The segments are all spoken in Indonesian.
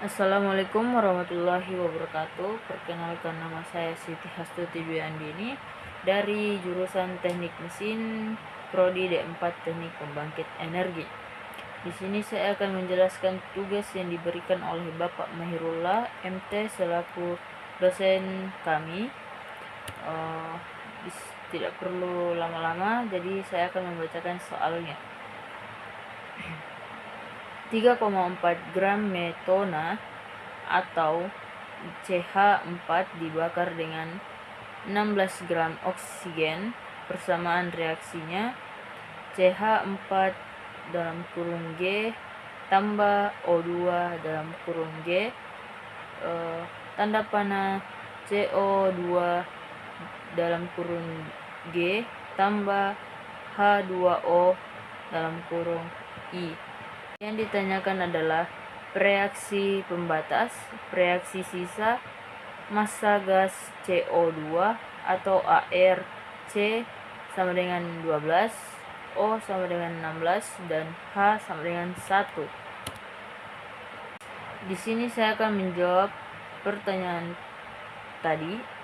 Assalamualaikum warahmatullahi wabarakatuh. Perkenalkan, nama saya Siti Hastuti Dwi Andini dari jurusan Teknik Mesin Prodi D4 Teknik Pembangkit Energi. Di sini saya akan menjelaskan tugas yang diberikan oleh Bapak Mahirullah MT selaku dosen kami. Tidak perlu lama-lama, jadi saya akan membacakan soalnya. 3,4 gram metona atau CH4 dibakar dengan 16 gram oksigen. Persamaan reaksinya CH4 dalam kurung G tambah O2 dalam kurung G, tanda panah CO2 dalam kurung G tambah H2O dalam kurung I. Yang ditanyakan adalah reaksi pembatas, reaksi sisa, massa gas CO2 atau AR, C sama dengan 12, O sama dengan 16, dan H sama dengan 1. Di sini saya akan menjawab pertanyaan tadi.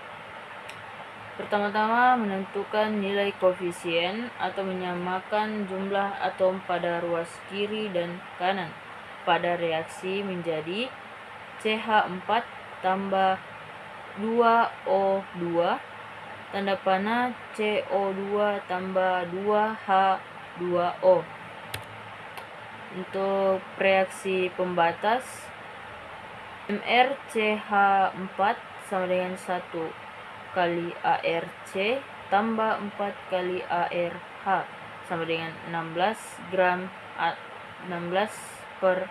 Pertama-tama, menentukan nilai koefisien atau menyamakan jumlah atom pada ruas kiri dan kanan pada reaksi menjadi CH4 tambah 2O2 tanda panah CO2 tambah 2H2O. Untuk reaksi pembatas, MrCH4 sama dengan 1 kali ARC tambah 4 kali ARH sama dengan 16 gram 16 per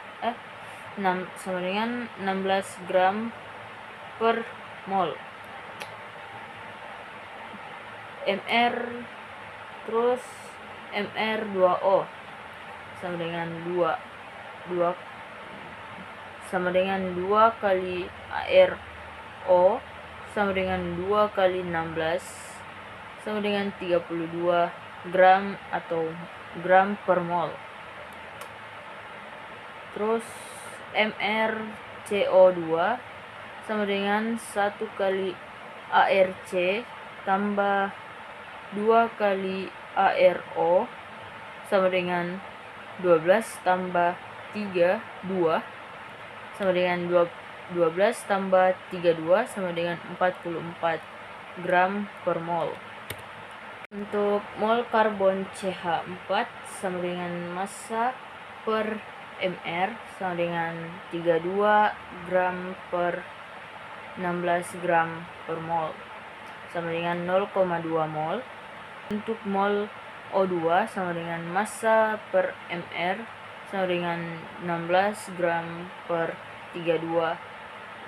sama dengan 16 gram per mol. Terus Mr2O sama dengan 2 sama dengan 2 kali ARO sama dengan 2 kali 16 sama dengan 32 gram atau gram per mol. Terus MrCO2 sama dengan 1 kali ARC tambah 2 kali ARO sama dengan 12 tambah 3, 2 sama dengan 12 tambah 32 sama dengan 44 gram per mol. Untuk mol karbon CH4 sama dengan massa per Mr sama dengan 32 gram per 16 gram per mol sama dengan 0,2 mol. Untuk mol O2 sama dengan massa per Mr sama dengan 16 gram per 32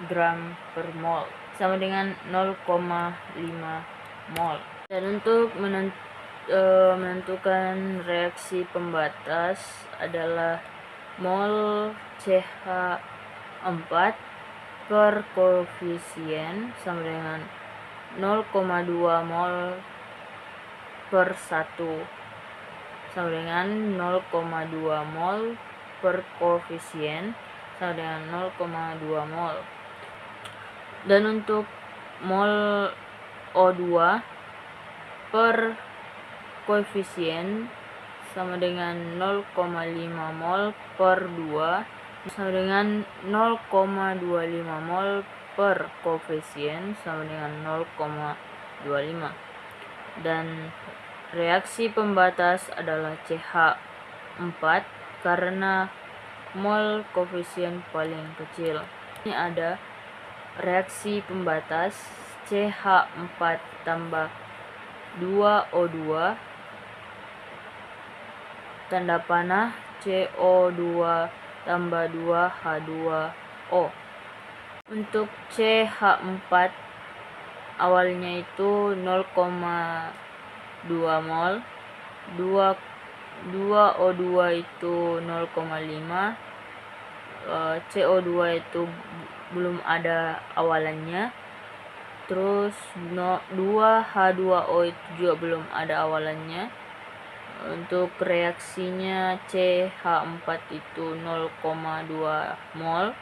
gram per mol sama dengan 0,5 mol. Dan untuk menentukan reaksi pembatas adalah mol CH4 per koefisien sama dengan 0,2 mol per 1 sama dengan 0,2 mol per koefisien sama dengan 0,2 mol. Dan untuk mol O2 per koefisien sama dengan 0,5 mol per 2 sama dengan 0,25 mol per koefisien sama dengan 0,25. Dan reaksi pembatas adalah CH4 karena mol koefisien paling kecil. Ini ada reaksi pembatas CH4 tambah 2O2 tanda panah CO2 tambah 2H2O. Untuk CH4 awalnya itu 0,2 mol, 2O2 itu 0,5, CO2 itu belum ada awalannya, terus 2H2O itu juga belum ada awalannya. Untuk reaksinya CH4 itu 0,2 mol,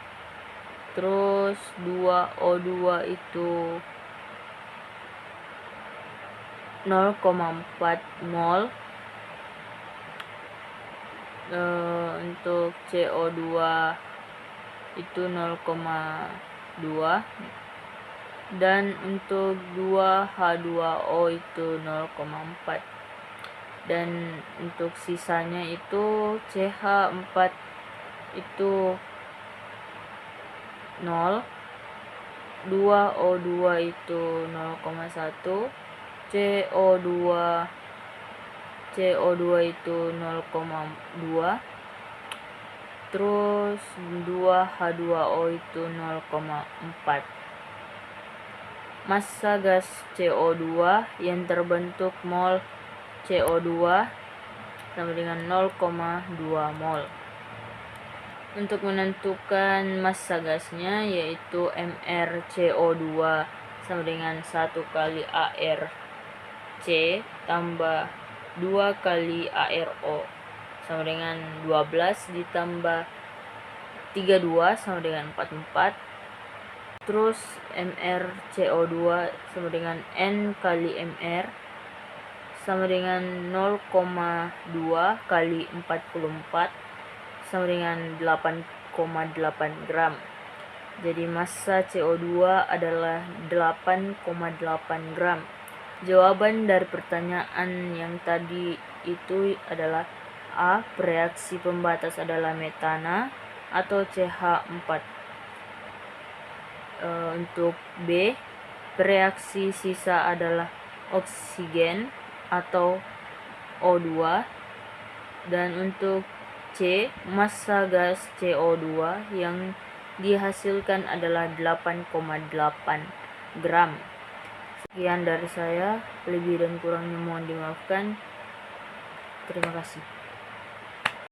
Terus 2O2 itu 0,4 mol. Untuk CO2 itu 0,2, dan untuk 2H2O itu 0,4, dan untuk sisanya itu CH4 itu 0, 2O2 itu 0,1, CO2 itu 0,2, terus 2H2O itu 0,4. Massa gas CO2 yang terbentuk mol CO2 sama dengan 0,2 mol. Untuk menentukan massa gasnya yaitu MrCO2 sama dengan 1 kali ARC tambah 2 kali ARO sama dengan 12 ditambah 32 sama dengan 44. Terus MrCO2 sama dengan N kali Mr sama dengan 0,2 kali 44 sama dengan 8,8 gram. Jadi massa CO2 adalah 8,8 gram. Jawaban dari pertanyaan yang tadi itu adalah A. Reaksi pembatas adalah metana atau CH4. Untuk B. Reaksi sisa adalah oksigen atau O2. Dan untuk C. Massa gas CO2 yang dihasilkan adalah 8,8 gram. Sekian dari saya, lebih dan kurangnya mohon dimaafkan. Terima kasih.